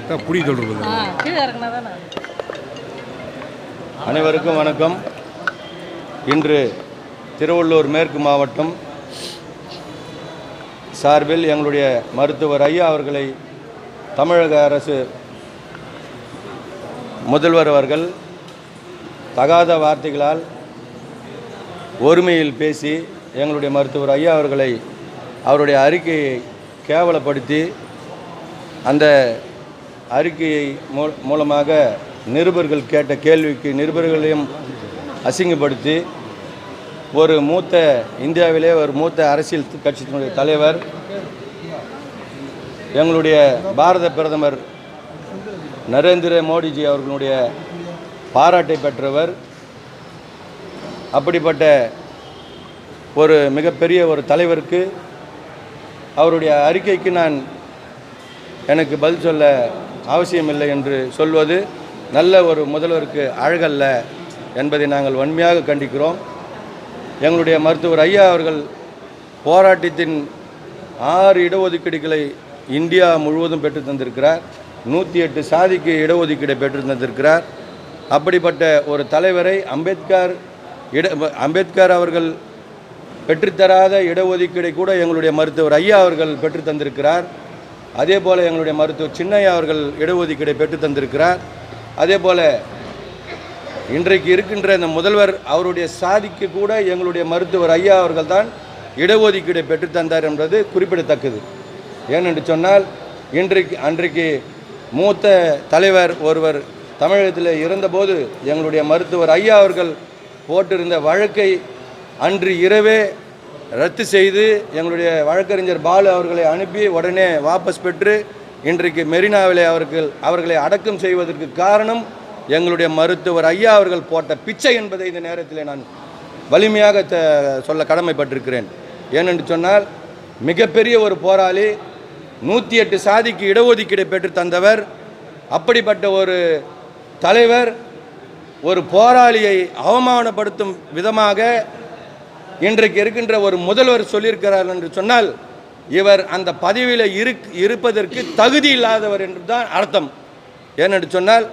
புடி தொடர்பு. அனைவருக்கும் வணக்கம். இன்று திருவள்ளூர் மேற்கு மாவட்டம் சார்பில் எங்களுடைய மருத்துவர் ஐயா அவர்களை தமிழக அரசு முதல்வர் அவர்கள் தகாத வார்த்தைகளால் ஒருமையில் பேசி எங்களுடைய மருத்துவர் ஐயா அவர்களை அவருடைய அறிக்கையை கேவலப்படுத்தி அந்த அறிக்கையை மூலமாக நிருபர்கள் கேட்ட கேள்விக்கு நிருபர்களையும் அசிங்கப்படுத்தி ஒரு இந்தியாவிலே ஒரு மூத்த அரசியல் கட்சியினுடைய தலைவர், எங்களுடைய பாரத பிரதமர் நரேந்திர மோடிஜி அவர்களுடைய பாராட்டை பெற்றவர். அப்படிப்பட்ட ஒரு மிகப்பெரிய ஒரு தலைவருக்கு அவருடைய அறிக்கைக்கு எனக்கு பதில் சொல்ல அவசியமில்லை என்று சொல்வது நல்ல ஒரு முதல்வருக்கு அழகல்ல என்பதை நாங்கள் வன்மையாக கண்டிக்கிறோம். எங்களுடைய மருத்துவர் ஐயா அவர்கள் போராட்டத்தின் 6 இடஒதுக்கீடுகளை இந்தியா முழுவதும் பெற்று தந்திருக்கிறார். 108 சாதிக்கு இடஒதுக்கீடை பெற்று தந்திருக்கிறார். அப்படிப்பட்ட ஒரு தலைவரை அம்பேத்கர் அவர்கள் பெற்றுத்தராத இடஒதுக்கீடை கூட எங்களுடைய மருத்துவர் ஐயா அவர்கள் பெற்று தந்திருக்கிறார். அதே போல் எங்களுடைய மருத்துவர் சின்னையா அவர்கள் இடஒதுக்கீடை பெற்று தந்திருக்கிறார். அதே போல் இன்றைக்கு இருக்கின்ற இந்த முதல்வர் அவருடைய சாதிக்கு கூட எங்களுடைய மருத்துவர் ஐயா அவர்கள் தான் இடஒதுக்கீடை பெற்று தந்தார் என்பது குறிப்பிடத்தக்கது. ஏனென்று சொன்னால் அன்றைக்கு மூத்த தலைவர் ஒருவர் தமிழகத்தில் இருந்தபோது எங்களுடைய மருத்துவர் ஐயா அவர்கள் போட்டிருந்த வழக்கை அன்று இரவே ரத்து செய்து எங்களுடைய வழக்கறிஞர் பாலு அவர்களை அனுப்பி உடனே வாபஸ் பெற்று இன்றைக்கு மெரினாவிலே அவர்களை அடக்கம் செய்வதற்கு காரணம் எங்களுடைய மருத்துவர் ஐயா அவர்கள் போட்ட பிச்சை என்பதை இந்த நேரத்தில் நான் வலிமையாக சொல்ல கடமைப்பட்டிருக்கிறேன். ஏனென்று சொன்னால் மிகப்பெரிய ஒரு போராளி, 108 சாதிக்கு இடஒதுக்கீடை பெற்று தந்தவர். அப்படிப்பட்ட ஒரு தலைவர் ஒரு போராளியை அவமானப்படுத்தும் விதமாக இன்றைக்கு இருக்கின்ற ஒரு முதல்வர் சொல்லியிருக்கிறார் என்று சொன்னால் இவர் அந்த பதவியில் இருப்பதற்கு தகுதி இல்லாதவர் என்று தான் அர்த்தம். ஏனென்று சொன்னால்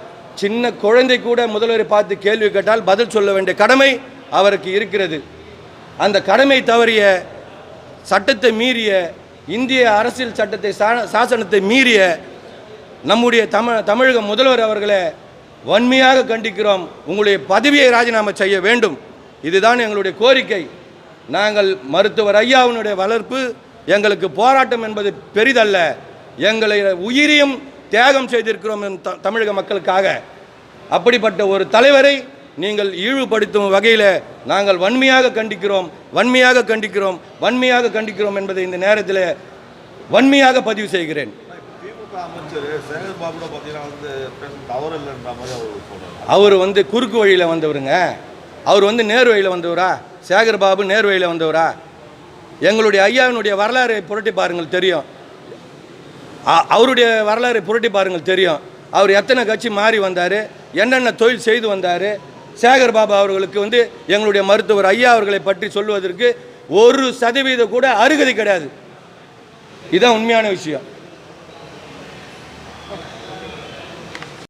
சின்ன குழந்தை கூட முதல்வரை பார்த்து கேள்வி கேட்டால் பதில் சொல்ல வேண்டிய கடமை அவருக்கு இருக்கிறது. அந்த கடமை தவறிய, சட்டத்தை மீறிய, இந்திய அரசியல் சட்டத்தை சாசனத்தை மீறிய நம்முடைய தமிழக முதல்வர் அவர்களை வன்மையாக கண்டிக்கிறோம். உங்களுடைய பதவியை ராஜினாமா செய்ய வேண்டும். இதுதான் எங்களுடைய கோரிக்கை. நாங்கள் மருத்துவர் ஐயாவினுடைய வளர்ப்பு எங்களுக்கு போராட்டம் என்பது பெரிதல்ல. எங்களை உயிரியும் தியாகம் செய்திருக்கிறோம் தமிழக மக்களுக்காக. அப்படிப்பட்ட ஒரு தலைவரை நீங்கள் இழிவுபடுத்தும் வகையில் நாங்கள் வன்மையாக கண்டிக்கிறோம் என்பதை இந்த நேரத்தில் வன்மையாக பதிவு செய்கிறேன். அவர் குறுக்கு வழியில் வந்தவருங்க. அவர் நேர் வழியில் வந்தவரா? சேகர் பாபு நேர் வழியில் வந்தவரா? எங்களுடைய ஐயாவினுடைய வரலாறை புரட்டி பாருங்கள் தெரியும். அவருடைய வரலாறை புரட்டி பாருங்கள் தெரியும். அவர் எத்தனை கட்சி மாறி வந்தார், என்னென்ன தொழில் செய்து வந்தார். சேகர் பாபு அவர்களுக்கு எங்களுடைய மருத்துவர் ஐயா அவர்களை பற்றி சொல்வதற்கு 1% கூட அருகதை கிடையாது. இதுதான் உண்மையான விஷயம்.